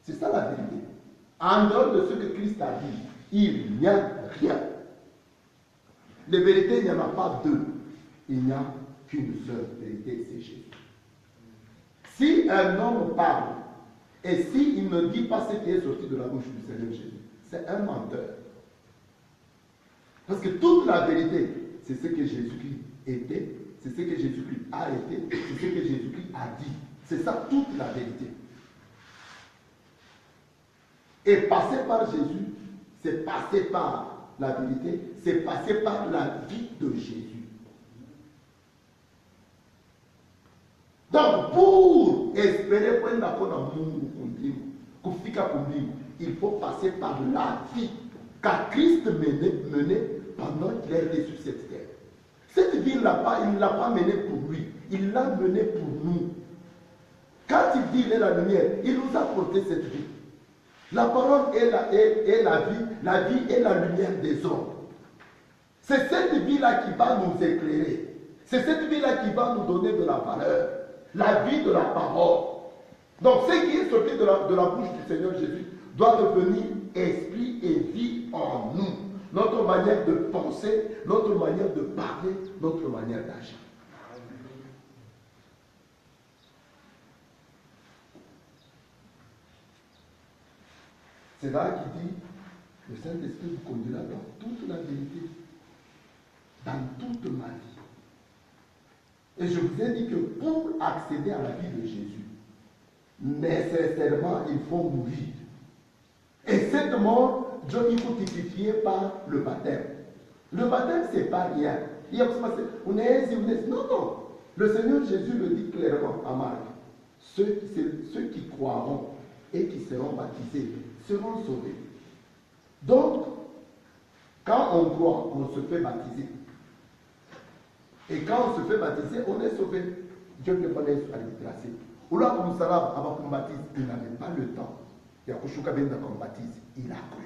C'est ça la vérité. En dehors de ce que Christ a dit, il n'y a rien. Les vérités, il n'y en a pas deux. Il n'y a qu'une seule vérité, c'est Jésus. Si un homme parle, et s'il ne dit pas ce qui est sorti de la bouche du Seigneur Jésus, c'est un menteur. Parce que toute la vérité, c'est ce que Jésus-Christ était, c'est ce que Jésus-Christ a été, c'est ce que Jésus-Christ a dit. C'est ça toute la vérité. Et passer par Jésus, c'est passer par la vérité, c'est passer par la vie de Jésus. Donc, pour espérer il faut passer par la vie qu'a Christ menée pendant qu'il était sur cette terre. Cette vie, il ne l'a pas menée pour lui, il l'a menée pour nous. Quand il dit il est la lumière, il nous a porté cette vie. La parole est la vie est la lumière des hommes. C'est cette vie-là qui va nous éclairer. C'est cette vie-là qui va nous donner de la valeur. La vie de la parole. Donc, ce qui est sorti de la bouche du Seigneur Jésus doit devenir esprit et vie en nous. Notre manière de penser, notre manière de parler, notre manière d'agir. C'est là qu'il dit, le Saint-Esprit vous conduira dans toute la vérité, dans toute ma vie. Et je vous ai dit que pour accéder à la vie de Jésus, nécessairement, il faut mourir. Et cette mort, Dieu il faut typifier par le baptême. Le baptême, ce n'est pas rien. Non, non. Le Seigneur Jésus le dit clairement à Marc. Ceux qui croiront et qui seront baptisés seront sauvés. Donc, quand on croit, on se fait baptiser. Et quand on se fait baptiser, on est sauvé. Dieu ne peut pas laisser à l'intéressé. Ou là, comme ça, avant qu'on baptise, il n'avait pas le temps. Il y a Kouchouka Ben qu'on baptise, il a cru.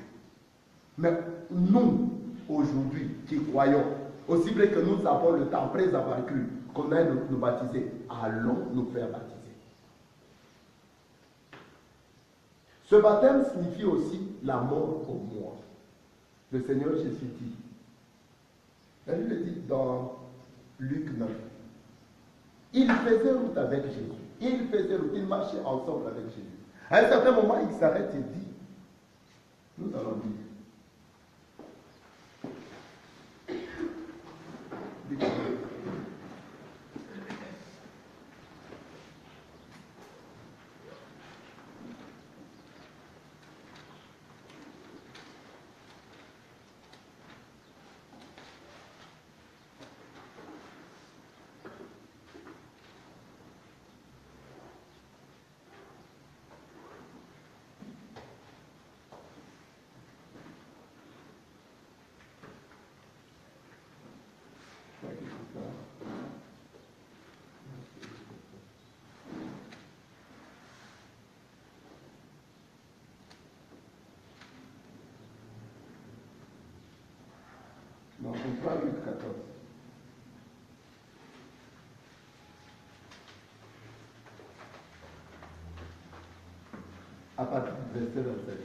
Mais nous, aujourd'hui, qui croyons, aussi bien que nous avons le temps, après avoir cru, qu'on aille nous baptiser, allons nous faire baptiser. Ce baptême signifie aussi la mort pour moi. Le Seigneur Jésus dit, il le dit dans Luc 9. Il faisait route avec Jésus. Il marchait ensemble avec Jésus. À un certain moment, il s'arrête et dit, nous allons lire. Non, on parle Luc 14. À partir du verset 27.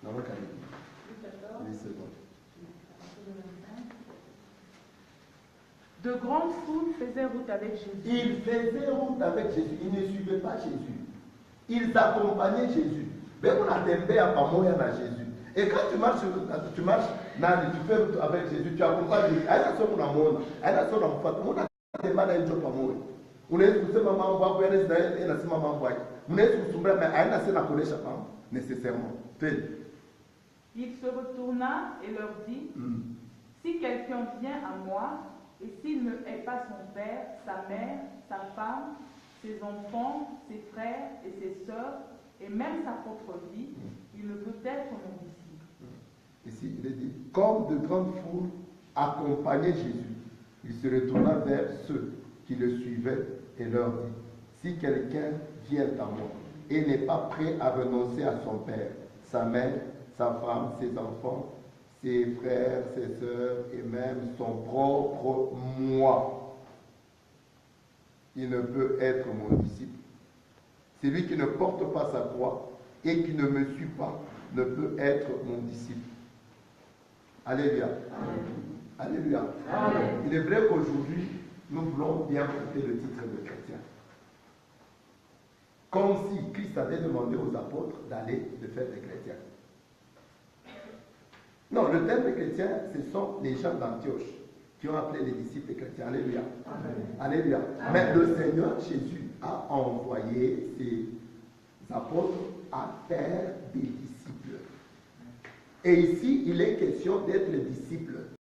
Non, on va calmer. Oui, c'est bon. De grandes foules faisaient route avec Jésus. Ils faisaient route avec Jésus. Ils ne suivaient pas Jésus. Ils accompagnaient Jésus. Mais on a tempé à Pamoya à Jésus. Et quand tu marches, tu fais route avec Jésus, tu accompagnes Jésus. Nécessairement. Il se retourna et leur dit, si quelqu'un vient à moi, et s'il ne hait pas son père, sa mère, sa femme, ses enfants, ses frères et ses sœurs, et même sa propre vie, il ne peut être mon disciple. Ici, il est dit, comme de grandes foules accompagnaient Jésus, il se retourna vers ceux qui le suivaient et leur dit, si quelqu'un vient à moi et n'est pas prêt à renoncer à son père, sa mère, sa femme, ses enfants, ses frères, ses sœurs et même son propre moi, il ne peut être mon disciple. Celui qui ne porte pas sa croix et qui ne me suit pas ne peut être mon disciple. Alléluia. Alléluia. Il est vrai qu'aujourd'hui, nous voulons bien porter le titre de chrétien. Comme si Christ avait demandé aux apôtres d'aller de faire des chrétiens. Non, le terme de chrétien, ce sont les gens d'Antioche qui ont appelé les disciples chrétiens. Alléluia. Alléluia. Mais le Seigneur Jésus a envoyé ses apôtres à faire des disciples. Et ici, il est question d'être disciple